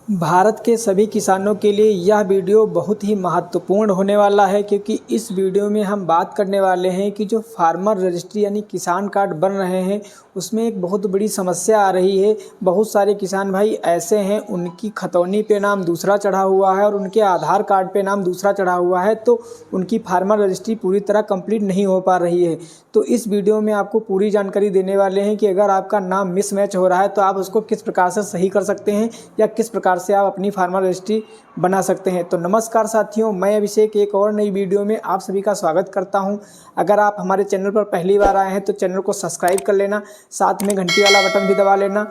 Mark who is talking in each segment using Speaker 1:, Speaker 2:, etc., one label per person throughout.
Speaker 1: भारत के सभी किसानों के लिए यह वीडियो बहुत ही महत्वपूर्ण होने वाला है, क्योंकि इस वीडियो में हम बात करने वाले हैं कि जो फार्मर रजिस्ट्री यानी किसान कार्ड बन रहे हैं उसमें एक बहुत बड़ी समस्या आ रही है। बहुत सारे किसान भाई ऐसे हैं उनकी खतौनी पे नाम दूसरा चढ़ा हुआ है और उनके आधार कार्ड पे नाम दूसरा चढ़ा हुआ है, तो उनकी फार्मर रजिस्ट्री पूरी तरह कंप्लीट नहीं हो पा रही है। तो इस वीडियो में आपको पूरी जानकारी देने वाले हैं कि अगर आपका नाम मिसमैच हो रहा है तो आप उसको किस प्रकार से सही कर सकते हैं या किस प्रकार से आप अपनी फार्मर रजिस्ट्री बना सकते हैं। तो नमस्कार साथियों, मैं अभिषेक एक और नई वीडियो में आप सभी का स्वागत करता हूं। अगर आप हमारे चैनल पर पहली बार आए हैं तो चैनल को सब्सक्राइब कर लेना, साथ में घंटी वाला बटन भी दबा लेना,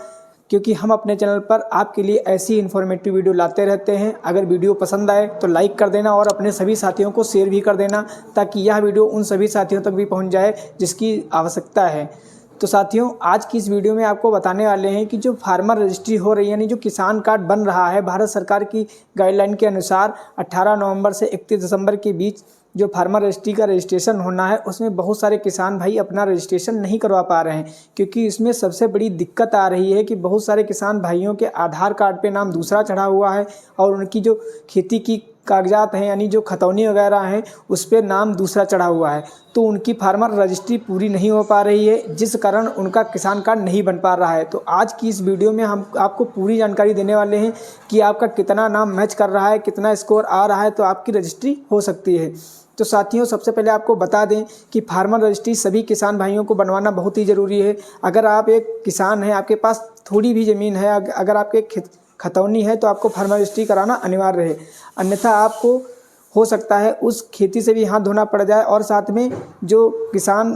Speaker 1: क्योंकि हम अपने चैनल पर आपके लिए ऐसी इन्फॉर्मेटिव वीडियो लाते रहते हैं। अगर वीडियो पसंद आए तो लाइक कर देना और अपने सभी साथियों को शेयर भी कर देना, ताकि यह वीडियो उन सभी साथियों तक भी पहुंच जाए जिसकी आवश्यकता है। तो साथियों, आज की इस वीडियो में आपको बताने वाले हैं कि जो फार्मर रजिस्ट्री हो रही है, यानी जो किसान कार्ड बन रहा है, भारत सरकार की गाइडलाइन के अनुसार 18 नवंबर से 31 दिसंबर के बीच जो फार्मर रजिस्ट्री का रजिस्ट्रेशन होना है, उसमें बहुत सारे किसान भाई अपना रजिस्ट्रेशन नहीं करवा पा रहे हैं, क्योंकि इसमें सबसे बड़ी दिक्कत आ रही है कि बहुत सारे किसान भाइयों के आधार कार्ड पे नाम दूसरा चढ़ा हुआ है और उनकी जो खेती की कागजात हैं यानी जो खतौनी वगैरह हैं उस पर नाम दूसरा चढ़ा हुआ है, तो उनकी फार्मर रजिस्ट्री पूरी नहीं हो पा रही है, जिस कारण उनका किसान कार्ड नहीं बन पा रहा है। तो आज की इस वीडियो में हम आपको पूरी जानकारी देने वाले हैं कि आपका कितना नाम मैच कर रहा है, कितना स्कोर आ रहा है, तो आपकी रजिस्ट्री हो सकती है। तो साथियों, सबसे पहले आपको बता दें कि फार्मर रजिस्ट्री सभी किसान भाइयों को बनवाना बहुत ही ज़रूरी है। अगर आप एक किसान हैं, आपके पास थोड़ी भी ज़मीन है, अगर आपके खतौनी है, तो आपको फार्मर रजिस्ट्री कराना अनिवार्य है, अन्यथा आपको हो सकता है उस खेती से भी हाथ धोना पड़ जाए। और साथ में जो किसान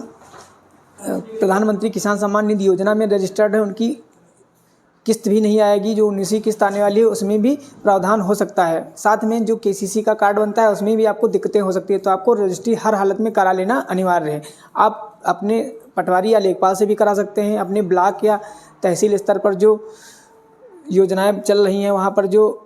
Speaker 1: प्रधानमंत्री किसान सम्मान निधि योजना में रजिस्टर्ड है उनकी किस्त भी नहीं आएगी, जो 19वीं किस्त आने वाली है उसमें भी प्रावधान हो सकता है। साथ में जो केसीसी का कार्ड बनता है उसमें भी आपको दिक्कतें हो सकती है, तो आपको रजिस्ट्री हर हालत में करा लेना अनिवार्य है। आप अपने पटवारी या लेखपाल से भी करा सकते हैं, अपने ब्लॉक या तहसील स्तर पर जो योजनाएं चल रही हैं वहाँ पर जो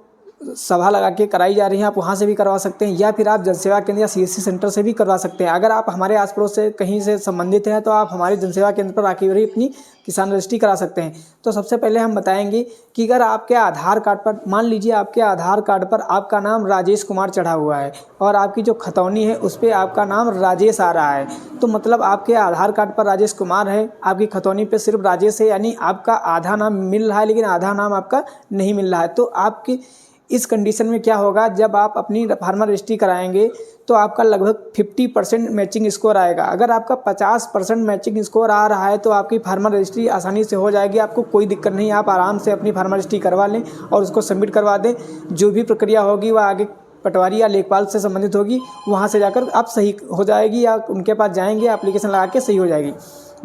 Speaker 1: सभा लगा के कराई जा रही हैं आप वहाँ से भी करवा सकते हैं, या फिर आप जनसेवा केंद्र या सीएससी सेंटर से भी करवा सकते हैं। अगर आप हमारे आस पड़ोस से कहीं से संबंधित हैं तो आप हमारे जनसेवा केंद्र पर आकर भी अपनी किसान रजिस्ट्री करा सकते हैं। तो सबसे पहले हम बताएंगे कि अगर आपके आधार कार्ड पर, मान लीजिए आपके आधार कार्ड पर आपका नाम राजेश कुमार चढ़ा हुआ है और आपकी जो खतौनी है उस पर आपका नाम राजेश आ रहा है, तो मतलब आपके आधार कार्ड पर राजेश कुमार है, आपकी खतौनी पे सिर्फ राजेश है, यानी आपका आधा नाम मिल रहा है लेकिन आधा नाम आपका नहीं मिल रहा है। तो आपकी इस कंडीशन में क्या होगा, जब आप अपनी फार्मर रजिस्ट्री कराएंगे तो आपका लगभग 50% मैचिंग स्कोर आएगा। अगर आपका 50% मैचिंग स्कोर आ रहा है तो आपकी फार्मर रजिस्ट्री आसानी से हो जाएगी, आपको कोई दिक्कत नहीं, आप आराम से अपनी फार्मर रजिस्ट्री करवा लें और उसको सबमिट करवा दें। जो भी प्रक्रिया होगी वह आगे पटवारी या लेखपाल से संबंधित होगी, वहाँ से जाकर आप सही हो जाएगी या उनके पास जाएंगे, एप्लीकेशन लगा के सही हो जाएगी।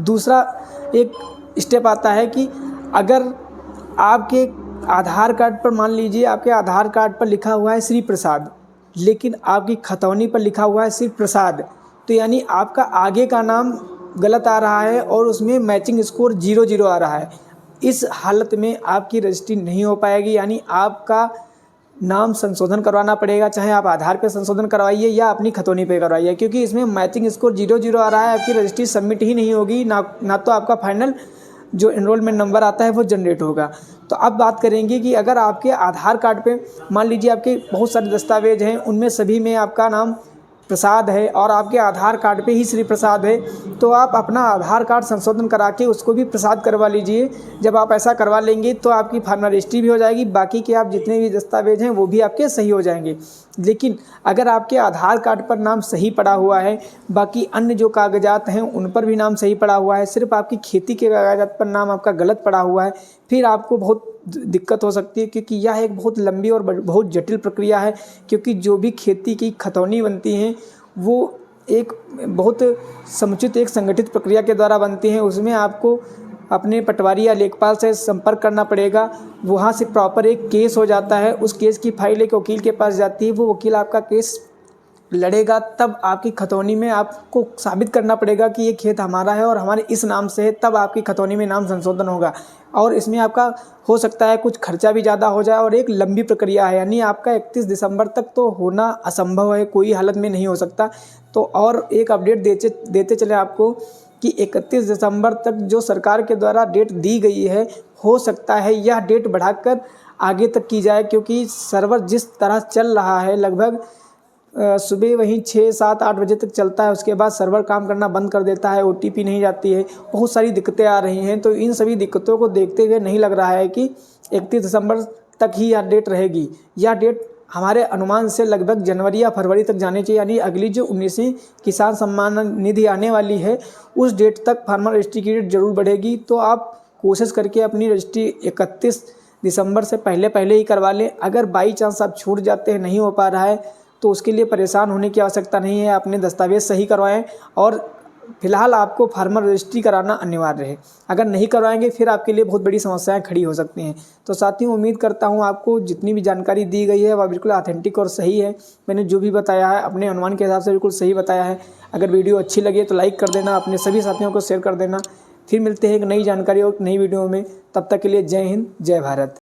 Speaker 1: दूसरा एक स्टेप आता है कि अगर आपके आधार कार्ड पर, मान लीजिए आपके आधार कार्ड पर लिखा हुआ है श्री प्रसाद, लेकिन आपकी खतौनी पर लिखा हुआ है श्री प्रसाद, तो यानी आपका आगे का नाम गलत आ रहा है और उसमें मैचिंग स्कोर 0-0 आ रहा है। इस हालत में आपकी रजिस्ट्री नहीं हो पाएगी, यानी आपका नाम संशोधन करवाना पड़ेगा, चाहे आप आधार पे संशोधन करवाइए या अपनी खतौनी पे करवाइए, क्योंकि इसमें मैचिंग स्कोर 0-0 आ रहा है। आपकी रजिस्ट्री सबमिट ही नहीं होगी, ना तो आपका फाइनल जो एनरोलमेंट नंबर आता है वो जनरेट होगा। तो अब बात करेंगे कि अगर आपके आधार कार्ड पे, मान लीजिए आपके बहुत सारे दस्तावेज हैं, उनमें सभी में आपका नाम प्रसाद है और आपके आधार कार्ड पे ही श्री प्रसाद है, तो आप अपना आधार कार्ड संशोधन करा के उसको भी प्रसाद करवा लीजिए। जब आप ऐसा करवा लेंगे तो आपकी फार्मर रजिस्ट्री भी हो जाएगी, बाकी के आप जितने भी दस्तावेज हैं वो भी आपके सही हो जाएंगे। लेकिन अगर आपके आधार कार्ड पर नाम सही पड़ा हुआ है, बाकी अन्य जो कागजात हैं उन पर भी नाम सही पड़ा हुआ है, सिर्फ आपकी खेती के कागजात पर नाम आपका गलत पड़ा हुआ है, फिर आपको बहुत दिक्कत हो सकती है, क्योंकि यह एक बहुत लंबी और बहुत जटिल प्रक्रिया है। क्योंकि जो भी खेती की खतौनी बनती हैं वो एक बहुत समुचित एक संगठित प्रक्रिया के द्वारा बनती हैं, उसमें आपको अपने पटवारी या लेखपाल से संपर्क करना पड़ेगा, वहाँ से प्रॉपर एक केस हो जाता है, उस केस की फाइल एक वकील के पास जाती है, वो वकील आपका केस लड़ेगा, तब आपकी खतौनी में आपको साबित करना पड़ेगा कि ये खेत हमारा है और हमारे इस नाम से है, तब आपकी खतौनी में नाम संशोधन होगा। और इसमें आपका हो सकता है कुछ खर्चा भी ज़्यादा हो जाए और एक लंबी प्रक्रिया है, यानी आपका 31 दिसंबर तक तो होना असंभव है, कोई हालत में नहीं हो सकता। तो और एक अपडेट देते चले आपको कि 31 दिसंबर तक जो सरकार के द्वारा डेट दी गई है, हो सकता है यह डेट बढ़ाकर आगे तक की जाए, क्योंकि सर्वर जिस तरह चल रहा है लगभग सुबह वहीं 6, 7, 8 बजे तक चलता है, उसके बाद सर्वर काम करना बंद कर देता है, OTP नहीं जाती है, बहुत सारी दिक्कतें आ रही हैं। तो इन सभी दिक्कतों को देखते हुए नहीं लग रहा है कि 31 दिसंबर तक ही यह डेट रहेगी। यह डेट हमारे अनुमान से लगभग जनवरी या फरवरी तक जानी चाहिए, यानी अगली जो 19वीं किसान सम्मान निधि आने वाली है उस डेट तक फार्मर रजिस्ट्री की डेट जरूर बढ़ेगी। तो आप कोशिश करके अपनी रजिस्ट्री 31 दिसंबर से पहले ही करवा लें। अगर बाई चांस आप छूट जाते हैं, नहीं हो पा रहा है, तो उसके लिए परेशान होने की आवश्यकता नहीं है। अपने दस्तावेज़ सही करवाएं और फिलहाल आपको फार्मर रजिस्ट्री कराना अनिवार्य है। अगर नहीं करवाएंगे फिर आपके लिए बहुत बड़ी समस्याएं खड़ी हो सकती हैं। तो साथियों, उम्मीद करता हूं आपको जितनी भी जानकारी दी गई है वह बिल्कुल ऑथेंटिक और सही है। मैंने जो भी बताया है अपने अनुमान के हिसाब से बिल्कुल सही बताया है। अगर वीडियो अच्छी लगे तो लाइक कर देना, अपने सभी साथियों को शेयर कर देना। फिर मिलते हैं एक नई जानकारी और नई वीडियो में। तब तक के लिए जय हिंद, जय भारत।